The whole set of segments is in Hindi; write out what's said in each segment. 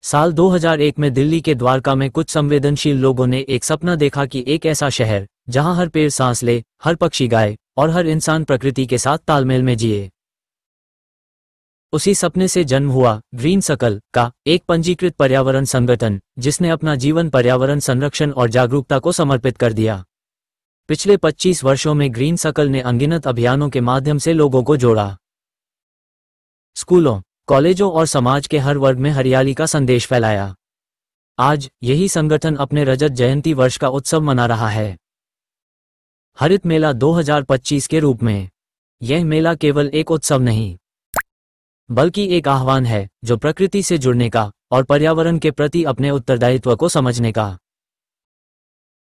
साल 2001 में दिल्ली के द्वारका में कुछ संवेदनशील लोगों ने एक सपना देखा कि एक ऐसा शहर जहां हर पेड़ सांस ले, हर पक्षी गाए और हर इंसान प्रकृति के साथ तालमेल में जिए। उसी सपने से जन्म हुआ ग्रीन सर्कल का एक पंजीकृत पर्यावरण संगठन, जिसने अपना जीवन पर्यावरण संरक्षण और जागरूकता को समर्पित कर दिया। पिछले 25 वर्षों में ग्रीन सर्कल ने अनगिनत अभियानों के माध्यम से लोगों को जोड़ा। स्कूलों, कॉलेजों और समाज के हर वर्ग में हरियाली का संदेश फैलाया। आज यही संगठन अपने रजत जयंती वर्ष का उत्सव मना रहा है, हरित मेला 2025 के रूप में। यह मेला केवल एक उत्सव नहीं, बल्कि एक आह्वान है जो प्रकृति से जुड़ने का और पर्यावरण के प्रति अपने उत्तरदायित्व को समझने का,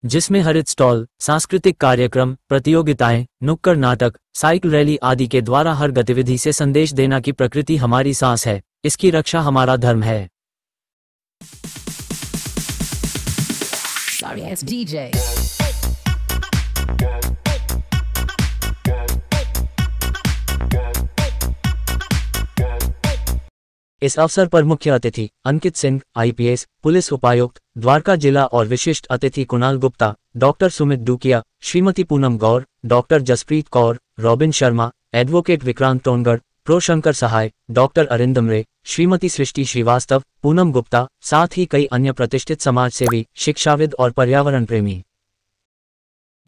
जिसमें हरित स्टॉल, सांस्कृतिक कार्यक्रम, प्रतियोगिताएं, नुक्कड़ नाटक, साइकिल रैली आदि के द्वारा हर गतिविधि से संदेश देना कि प्रकृति हमारी सांस है, इसकी रक्षा हमारा धर्म है। Sorry, it's DJ. इस अवसर पर मुख्य अतिथि अंकित सिंह, आईपीएस, पुलिस उपायुक्त, द्वारका जिला और विशिष्ट अतिथि Kunal Gupta, doctor Sumit Dukia, Shrimati Poonam Gaur, doctor Jaspreet Kaur, Robin Sharma, advocate Vikrant Tongarh, prof Shankar Sahay, doctor Arindam Ray, Shrimati सृष्टि श्रीवास्तव, पूनम गुप्ता, साथ ही कई अन्य प्रतिष्ठित समाजसेवी, शिक्षाविद और पर्यावरण प्रेमी।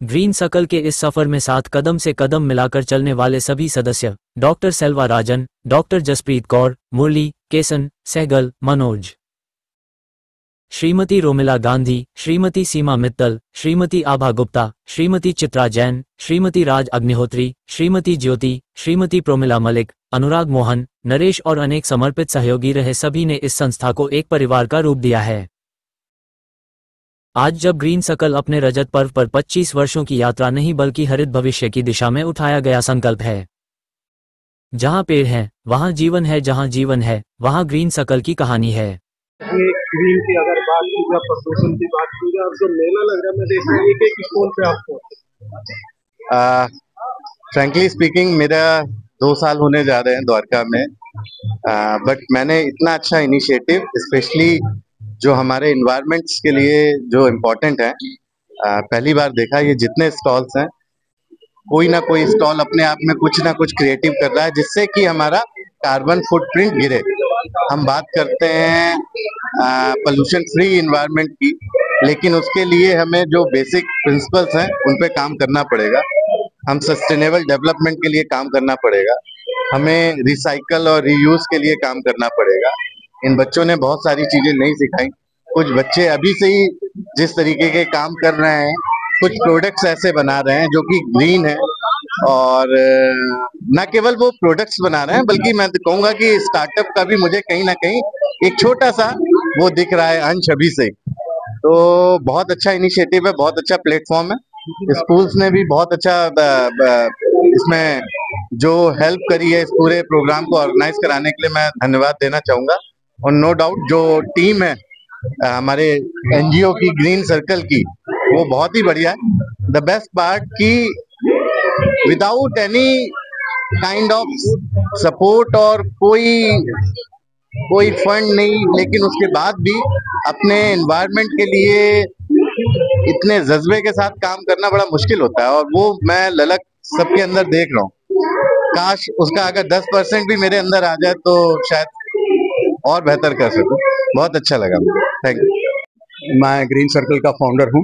ग्रीन सर्कल के इस सफर में साथ कदम से कदम मिलाकर चलने वाले सभी सदस्य डॉक्टर सेल्वा राजन, डॉक्टर जसप्रीत कौर, मुरली, केसन, सहगल, मनोज, श्रीमती रोमिला गांधी, श्रीमती सीमा मित्तल, श्रीमती आभा गुप्ता, श्रीमती चित्रा जैन, श्रीमती राज अग्निहोत्री, श्रीमती ज्योति, श्रीमती प्रोमिला मलिक, अनुराग मोहन, नरेश और अनेक समर्पित सहयोगी रहे, सभी ने इस संस्था को एक परिवार का रूप दिया है। आज जब ग्रीन सर्कल अपने रजत पर्व पर 25 वर्षों की यात्रा नहीं बल्कि हरित भविष्य की दिशा में उठाया गया संकल्प है। जहां पेड़ हैं वहां जीवन है, जहां जीवन है वहां ग्रीन सर्कल की कहानी है। ग्रीन की अगर बात की जाए, प्रदूषण की बात की जाए, और जो मेला लग रहा है, मैं देख रहा हूँ एक स्टोन पे आपको। फ्रैंकली स्पीकिंग, मेरा 2 साल होने जा रहे हैं द्वारका में, बट मैंने इतना अच्छा इनिशिएटिव स्पेशली जो हमारे इन्वायरमेंट्स के लिए जो इम्पोर्टेंट है, पहली बार देखा। ये जितने स्टॉल्स हैं, कोई ना कोई स्टॉल अपने आप में कुछ ना कुछ क्रिएटिव कर रहा है जिससे कि हमारा कार्बन फुटप्रिंट गिरे। हम बात करते हैं पोल्यूशन फ्री इन्वायरमेंट की, लेकिन उसके लिए हमें जो बेसिक प्रिंसिपल्स हैं उन पे काम करना पड़ेगा। हम सस्टेनेबल डेवलपमेंट के लिए काम करना पड़ेगा, हमें रिसाइकल और रीयूज के लिए काम करना पड़ेगा। इन बच्चों ने बहुत सारी चीजें नहीं सिखाई। कुछ बच्चे अभी से ही जिस तरीके के काम कर रहे हैं, कुछ प्रोडक्ट्स ऐसे बना रहे हैं जो कि ग्रीन है, और न केवल वो प्रोडक्ट्स बना रहे हैं बल्कि मैं तो कहूँगा कि स्टार्टअप का भी मुझे कहीं ना कहीं एक छोटा सा वो दिख रहा है अंश अभी से। तो बहुत अच्छा इनिशिएटिव है, बहुत अच्छा प्लेटफॉर्म है। स्कूल्स ने भी बहुत अच्छा इसमें जो हेल्प करी है इस पूरे प्रोग्राम को ऑर्गेनाइज कराने के लिए मैं धन्यवाद देना चाहूंगा। और नो डाउट जो टीम है हमारे एनजीओ की, ग्रीन सर्कल की, वो बहुत ही बढ़िया है। द बेस्ट पार्ट कि without any kind of support और कोई फंड नहीं, लेकिन उसके बाद भी अपने एनवायरनमेंट के लिए इतने जज्बे के साथ काम करना बड़ा मुश्किल होता है, और वो मैं ललक सबके अंदर देख रहा हूँ। काश उसका अगर 10% भी मेरे अंदर आ जाए तो शायद और बेहतर कर सकूं। बहुत अच्छा लगा मुझे, थैंक यू। मैं ग्रीन सर्कल का फाउंडर हूँ।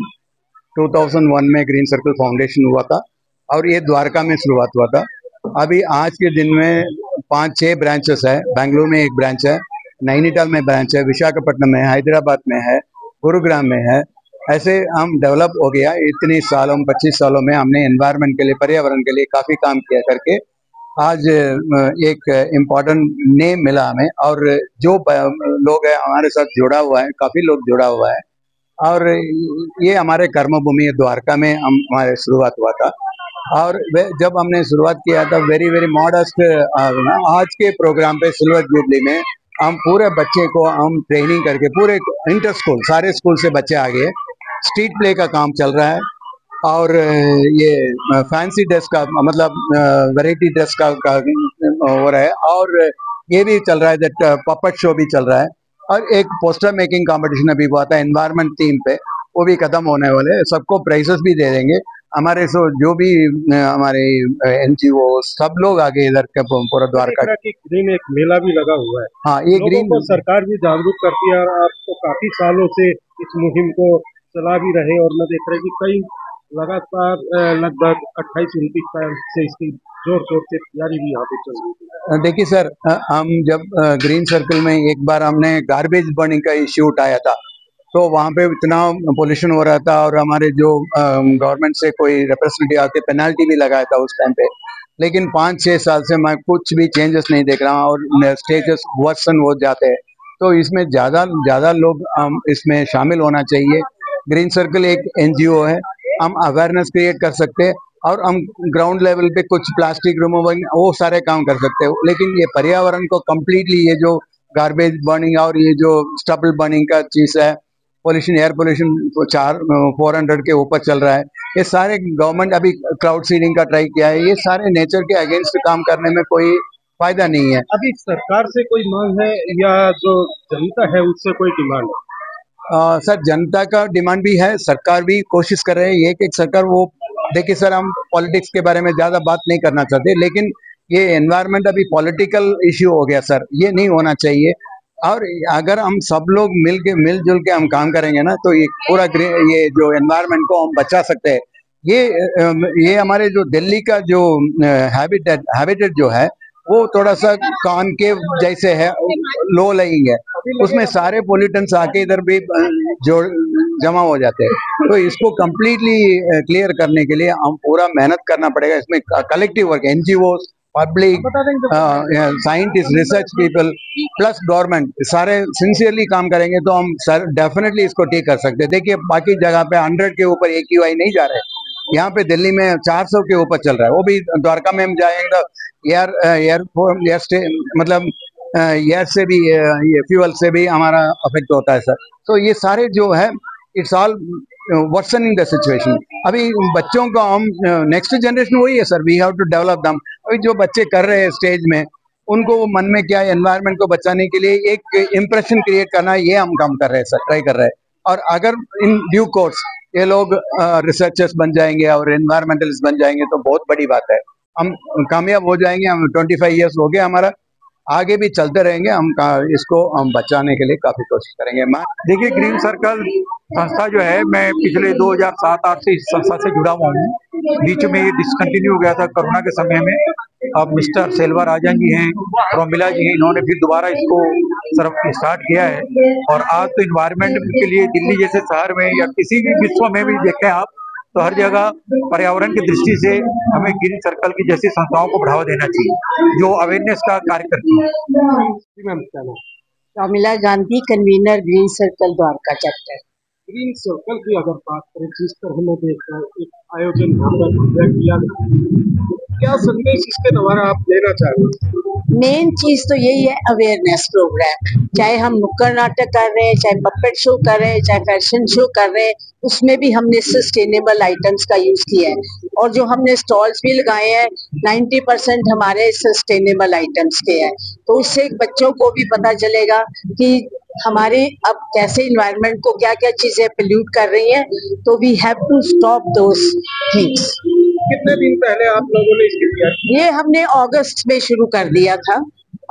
2001 में ग्रीन सर्कल फाउंडेशन हुआ था और ये द्वारका में शुरुआत हुआ था। अभी आज के दिन में 5-6 ब्रांचेस है। बेंगलुरु में एक ब्रांच है, नैनीताल में ब्रांच है, विशाखापट्टनम में है, हैदराबाद में है, गुरुग्राम में है। ऐसे हम डेवलप हो गया। इतने सालों 25 सालों में हमने एनवायरनमेंट के लिए, पर्यावरण के लिए काफ़ी काम किया करके आज एक इम्पोर्टेंट नेम मिला हमें। और जो लोग है हमारे साथ जुड़ा हुआ है, काफ़ी लोग जुड़ा हुआ है, और ये हमारे कर्मभूमि द्वारका में हमारे शुरुआत हुआ था। और जब हमने शुरुआत किया था वेरी वेरी मॉडेस्ट, आज के प्रोग्राम पे सिल्वर जुबली में हम पूरे बच्चे को हम ट्रेनिंग करके, पूरे इंटर स्कूल सारे स्कूल से बच्चे आ गए। स्ट्रीट प्ले का काम चल रहा है, और ये फैंसी ड्रेस का, मतलब वैरायटी ड्रेस का हो रहा है, और ये भी चल रहा है, दैट पपेट शो भी चल रहा है। और एक पोस्टर मेकिंग कंपटीशन अभी हुआ था एनवायरमेंट थीम पे, वो भी खत्म होने वाले हैं। सबको प्राइजेस भी दे देंगे। हमारे जो भी हमारे एनजीओ सब लोग आगे इधर के पूरा मैं देख द्वारका। रहा कि ग्रीन एक मेला भी लगा हुआ है, हाँ, ये लोगों ग्रीन। को सरकार भी जागरूक करती है और आप तो काफी सालों से इस मुहिम को चला भी रहे और मैं देख रहा कि कई लगातार लगभग 28-29 साल से इसकी जोर शोर से तैयारी भी यहाँ पे चल रही है। देखिए सर, हम जब ग्रीन सर्कल में एक बार हमने गार्बेज बर्निंग का इश्यू उठाया था, तो वहाँ पे इतना पोल्यूशन हो रहा था और हमारे जो गवर्नमेंट से कोई रिप्रेजेंटेटिव आके पेनल्टी भी लगाया था उस टाइम पे। लेकिन 5-6 साल से मैं कुछ भी चेंजेस नहीं देख रहा और स्टेजेस वर्सन हो जाते हैं। तो इसमें ज़्यादा ज़्यादा लोग इसमें शामिल होना चाहिए। ग्रीन सर्कल एक एनजीओ है, हम अवेयरनेस क्रिएट कर सकते हैं और हम ग्राउंड लेवल पे कुछ प्लास्टिक रिमूवल वो सारे काम कर सकते हैं। लेकिन ये पर्यावरण को कम्प्लीटली, ये जो गार्बेज बर्निंग और ये जो स्टबल बर्निंग का चीज़ है, पोल्यूशन, एयर पोल्यूशन 400 के ऊपर चल रहा है। ये सारे गवर्नमेंट अभी क्लाउड सीडिंग का ट्राई किया है। ये सारे नेचर के अगेंस्ट काम करने में कोई फायदा नहीं है। अभी सरकार से कोई मांग है या जो जनता है उससे कोई डिमांड है? सर, जनता का डिमांड भी है, सरकार भी कोशिश कर रहे हैं। ये कि सरकार वो, देखिए सर, हम पॉलिटिक्स के बारे में ज़्यादा बात नहीं करना चाहते, लेकिन ये एनवायरनमेंट अभी पॉलिटिकल इश्यू हो गया सर, ये नहीं होना चाहिए। और अगर हम सब लोग मिलजुल के हम काम करेंगे ना, तो ये पूरा ये जो एनवायरनमेंट को हम बचा सकते हैं। ये हमारे जो दिल्ली का जो हैबिटेट जो है, वो थोड़ा सा कॉनकेव जैसे है, लो लाइंग है, उसमें सारे पोल्यूटेंट्स आके इधर भी जो जमा हो जाते हैं। तो इसको कंप्लीटली क्लियर करने के लिए हम पूरा मेहनत करना पड़ेगा। इसमें collective work, NGO, public, scientist, research people plus government सारे सिंसियरली काम करेंगे तो हम सर डेफिनेटली इसको ठीक कर सकते हैं। देखिए, बाकी जगह पे 100 के ऊपर AQI नहीं जा रहे, यहाँ पे दिल्ली में 400 के ऊपर चल रहा है। वो भी द्वारका में हम जाएंगे तो मतलब एयर से भी, ये फ्यूल से भी हमारा अफेक्ट होता है सर। तो ये सारे जो है, it's all worsening the situation. अभी बच्चों को हम, नेक्स्ट जनरेशन वही है sir, we have to develop them. अभी जो बच्चे कर रहे हैं स्टेज में, उनको वो मन में क्या है, एनवायरनमेंट को बचाने के लिए एक इम्प्रेशन क्रिएट करना, ये हम काम कर रहे हैं सर, ट्राई कर रहे हैं। और अगर इन ड्यू कोर्स ये लोग रिसर्चर्स बन जाएंगे और एनवायरमेंटलिस्ट बन जाएंगे तो बहुत बड़ी बात है। हम कामयाब हो जाएंगे। हम 25 ईयर्स हो गया हमारा, आगे भी चलते रहेंगे। इसको हम बचाने के लिए काफी कोशिश करेंगे। देखिए, ग्रीन सर्कल संस्था जो है, मैं पिछले 2007-8 से इस संस्था से जुड़ा हुआ हूँ। बीच में ये डिसकंटिन्यू हो गया था कोरोना के समय में। अब मिस्टर सेल्वा राजन जी हैं, रोमिला जी हैं, इन्होंने फिर दोबारा इसको स्टार्ट किया है। और आज तो इन्वायरमेंट के लिए दिल्ली जैसे शहर में या किसी भी विश्व में भी देखें आप, तो हर जगह पर्यावरण की दृष्टि से हमें ग्रीन सर्कल की जैसी संस्थाओं को बढ़ावा देना चाहिए जो अवेयरनेस का कार्य करती है। जी मैम, क्या नाम? Ramila Gandhi, convener green circle Dwarka chapter. Green circle की अगर बात करें, जिस तरह मैं देख रहा हूँ एक आयोजन यहाँ पर भव्य किया गया है, क्या संदेश इसके द्वारा आप देना चाहते हैं? मेन चीज तो यही है, अवेयरनेस प्रोग्राम। चाहे हम नुक्कड़ नाटक कर रहे हैं, चाहे पपेट शो कर रहे हैं, चाहे फैशन शो कर रहे हैं, उसमें भी हमने सस्टेनेबल आइटम्स का यूज किया है। और जो हमने स्टॉल्स भी लगाए हैं, 90% हमारे सस्टेनेबल आइटम्स के हैं। तो उससे बच्चों को भी पता चलेगा कि हमारे अब कैसे इन्वायरमेंट को क्या क्या चीजें पोल्यूट कर रही हैं। तो we have to stop those things. कितने दिन पहले आप लोगों ने इसकी तैयारी की? ये हमने अगस्त में शुरू कर दिया था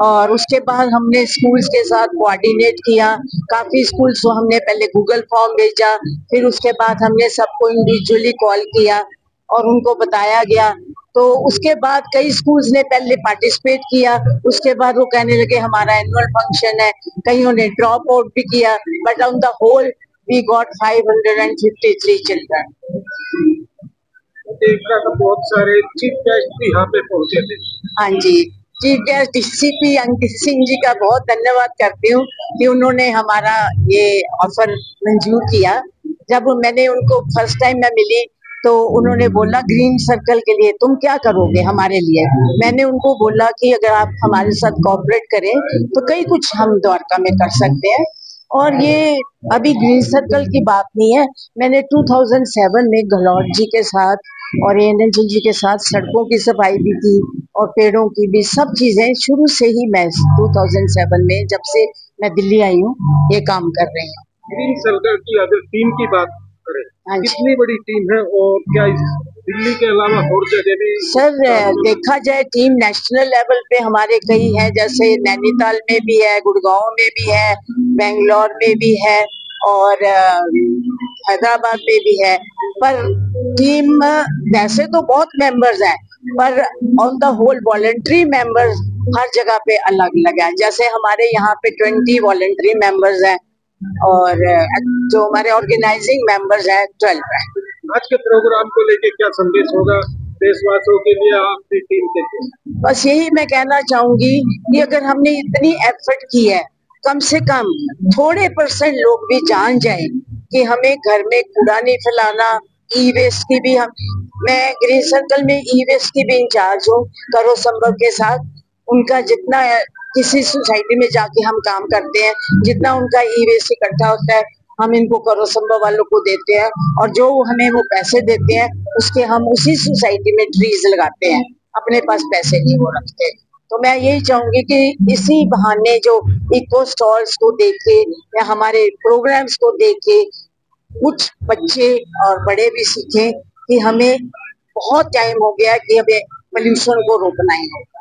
और उसके बाद हमने स्कूल्स के साथ कोऑर्डिनेट किया। काफी स्कूल्स को हमने पहले गूगल फॉर्म भेजा, फिर उसके बाद हमने सबको इंडिविजुअली कॉल किया और उनको बताया गया। तो उसके बाद कई स्कूल्स ने पहले पार्टिसिपेट किया, उसके बाद वो कहने लगे हमारा एनुअल फंक्शन है। कईयों ने ड्रॉप आउट भी किया, but on the whole we got 553 children. देख रहा था बहुत सारे चीफ गेस्ट भी यहाँ पे पहुंचे थे। हाँ जी, chief guest DCP Ankit Singh ji का बहुत धन्यवाद करती हूँ कि उन्होंने हमारा ये ऑफर मंजूर किया। जब मैंने उनको फर्स्ट टाइम मैं मिली तो उन्होंने बोला ग्रीन सर्कल के लिए तुम क्या करोगे हमारे लिए। मैंने उनको बोला कि अगर आप हमारे साथ कोऑपरेट करें तो कई कुछ हम द्वारका में कर सकते हैं। और ये अभी ग्रीन सर्कल की बात नहीं है, मैंने 2007 में गहलोत जी के साथ और ANL जी के साथ सड़कों की सफाई भी की और पेड़ों की भी, सब चीजें शुरू से ही मैं 2007 में जब से मैं दिल्ली आई हूँ, ये काम कर रही हूँ। ग्रीन सर्कल की अगर टीम की बात करें, हाँ जी। कितनी बड़ी टीम है और क्या इस दिल्ली के अलावा और जगह भी? सर देखा जाए टीम नेशनल लेवल पे हमारे कई हैं, जैसे नैनीताल में भी है, गुड़गांव में भी है, बेंगलोर में भी है और हैदराबाद में भी है। पर टीम वैसे तो बहुत मेंबर्स हैं, पर on the whole voluntary members हर जगह पे अलग अलग है। जैसे हमारे यहाँ पे 20 वॉलंटरी मेंबर्स हैं और जो हमारे ऑर्गेनाइजिंग मेंबर्स हैं 12 हैं। आज के प्रोग्राम को लेके क्या संदेश होगा देशवासियों के लिए आपकी टीम के लिए? बस यही मैं कहना चाहूंगी कि अगर हमने इतनी एफर्ट की है, कम से कम थोड़े % लोग भी जान जाए कि हमें घर में कूड़ा नहीं फैलाना। ई वेस्ट की भी मैं ग्रीन सर्कल में ई वेस्ट की भी इंचार्ज हूँ करो संभव के साथ। उनका जितना किसी सोसाइटी में जाके हम काम करते हैं, जितना उनका ई वेस्ट इकट्ठा होता है हम इनको करो संभव वालों को देते हैं और जो हमें वो पैसे देते हैं उसके हम उसी सोसाइटी में ट्रीज लगाते हैं। अपने पास पैसे नहीं वो रखते। तो मैं यही चाहूंगी कि इसी बहाने जो इको स्टॉल्स को देखे या हमारे प्रोग्राम्स को देखे कुछ बच्चे और बड़े भी सीखें कि हमें बहुत टाइम हो गया कि हमें पोल्यूशन को रोकना ही होगा।